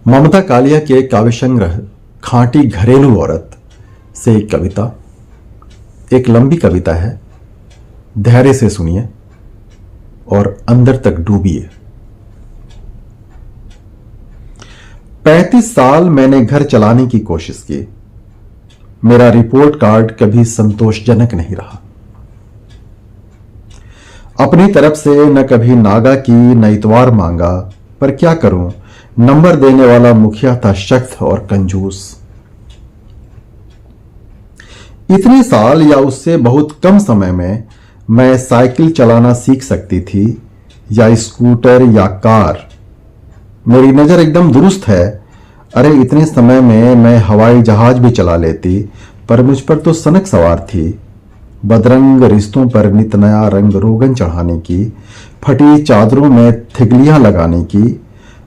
ममता कालिया के काव्य संग्रह खांटी घरेलू औरत से एक कविता, एक लंबी कविता है। धैर्य से सुनिए और अंदर तक डूबिए। 35 साल मैंने घर चलाने की कोशिश की। मेरा रिपोर्ट कार्ड कभी संतोषजनक नहीं रहा। अपनी तरफ से न कभी नागा की न इतवार मांगा, पर क्या करूं, नंबर देने वाला मुखिया था सख्त और कंजूस। इतने साल या उससे बहुत कम समय में मैं साइकिल चलाना सीख सकती थी, या स्कूटर या कार। मेरी नजर एकदम दुरुस्त है। अरे इतने समय में मैं हवाई जहाज भी चला लेती, पर मुझ पर तो सनक सवार थी। बदरंग रिश्तों पर नित नया रंग रोगन चढ़ाने की, फटी चादरों में थिगलियां लगाने की,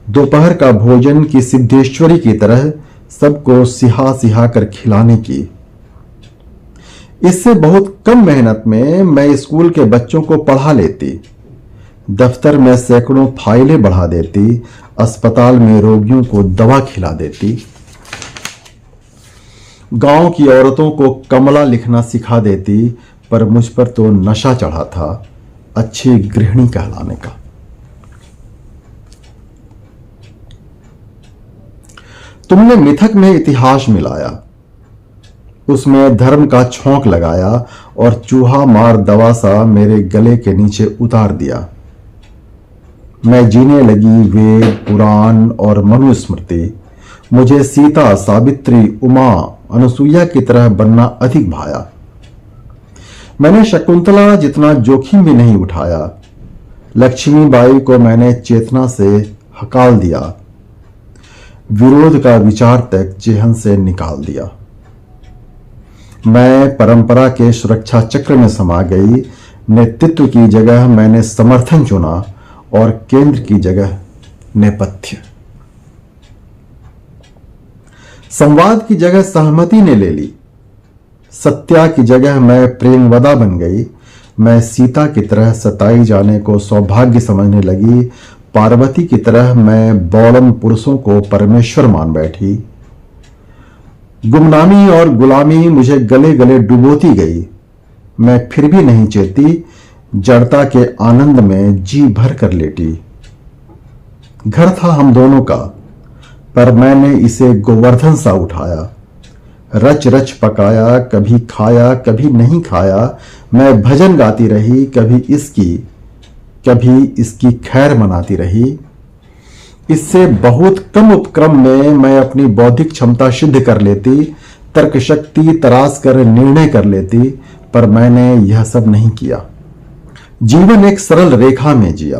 दोपहर का भोजन की सिद्धेश्वरी की तरह सबको सिहा सिहा कर खिलाने की। इससे बहुत कम मेहनत में मैं स्कूल के बच्चों को पढ़ा लेती, दफ्तर में सैकड़ों फाइलें बढ़ा देती, अस्पताल में रोगियों को दवा खिला देती, गांव की औरतों को कमला लिखना सिखा देती। पर मुझ पर तो नशा चढ़ा था अच्छी गृहिणी कहलाने का। तुमने मिथक में इतिहास मिलाया, उसमें धर्म का छोंक लगाया और चूहा मार दवा सा मेरे गले के नीचे उतार दिया। मैं जीने लगी वेद पुराण और मनुस्मृति। मुझे सीता सावित्री उमा अनुसुईया की तरह बनना अधिक भाया। मैंने शकुंतला जितना जोखिम भी नहीं उठाया। लक्ष्मीबाई को मैंने चेतना से हकाल दिया, विरोध का विचार तक जेहन से निकाल दिया। मैं परंपरा के सुरक्षा चक्र में समा गई। नेतृत्व की जगह मैंने समर्थन चुना और केंद्र की जगह नेपथ्य। संवाद की जगह सहमति ने ले ली। सत्या की जगह मैं प्रेमवदा बन गई। मैं सीता की तरह सताई जाने को सौभाग्य समझने लगी। पार्वती की तरह मैं बौलम पुरुषों को परमेश्वर मान बैठी। गुमनामी और गुलामी मुझे गले गले डुबोती गई। मैं फिर भी नहीं चेती, जड़ता के आनंद में जी भर कर लेटी। घर था हम दोनों का, पर मैंने इसे गोवर्धन सा उठाया। रच रच पकाया, कभी खाया कभी नहीं खाया। मैं भजन गाती रही, कभी इसकी खैर मनाती रही। इससे बहुत कम उपक्रम में मैं अपनी बौद्धिक क्षमता सिद्ध कर लेती, तर्क शक्ति तराश कर निर्णय कर लेती, पर मैंने यह सब नहीं किया। जीवन एक सरल रेखा में जिया।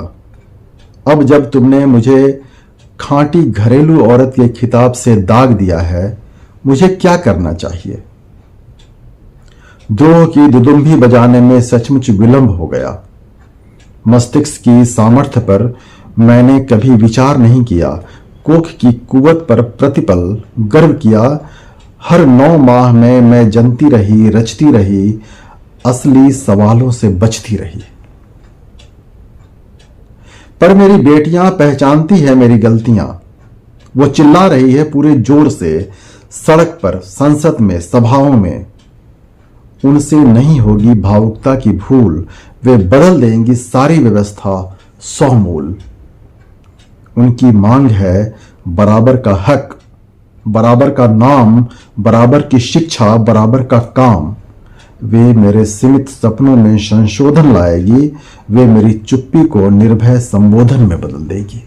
अब जब तुमने मुझे खांटी घरेलू औरत के खिताब से दाग दिया है, मुझे क्या करना चाहिए? द्रोह की दुदुम्भी बजाने में सचमुच विलंब हो गया। मस्तिष्क की सामर्थ्य पर मैंने कभी विचार नहीं किया। कोख की कुवत पर प्रतिपल गर्व किया। हर 9 माह में मैं जनती रही, रचती रही, असली सवालों से बचती रही। पर मेरी बेटियां पहचानती है मेरी गलतियां। वो चिल्ला रही है पूरे जोर से, सड़क पर, संसद में, सभाओं में। उनसे नहीं होगी भावुकता की भूल। वे बदल देंगी सारी व्यवस्था 100 मूल। उनकी मांग है बराबर का हक, बराबर का नाम, बराबर की शिक्षा, बराबर का काम। वे मेरे सीमित सपनों में संशोधन लाएगी। वे मेरी चुप्पी को निर्भय संबोधन में बदल देगी।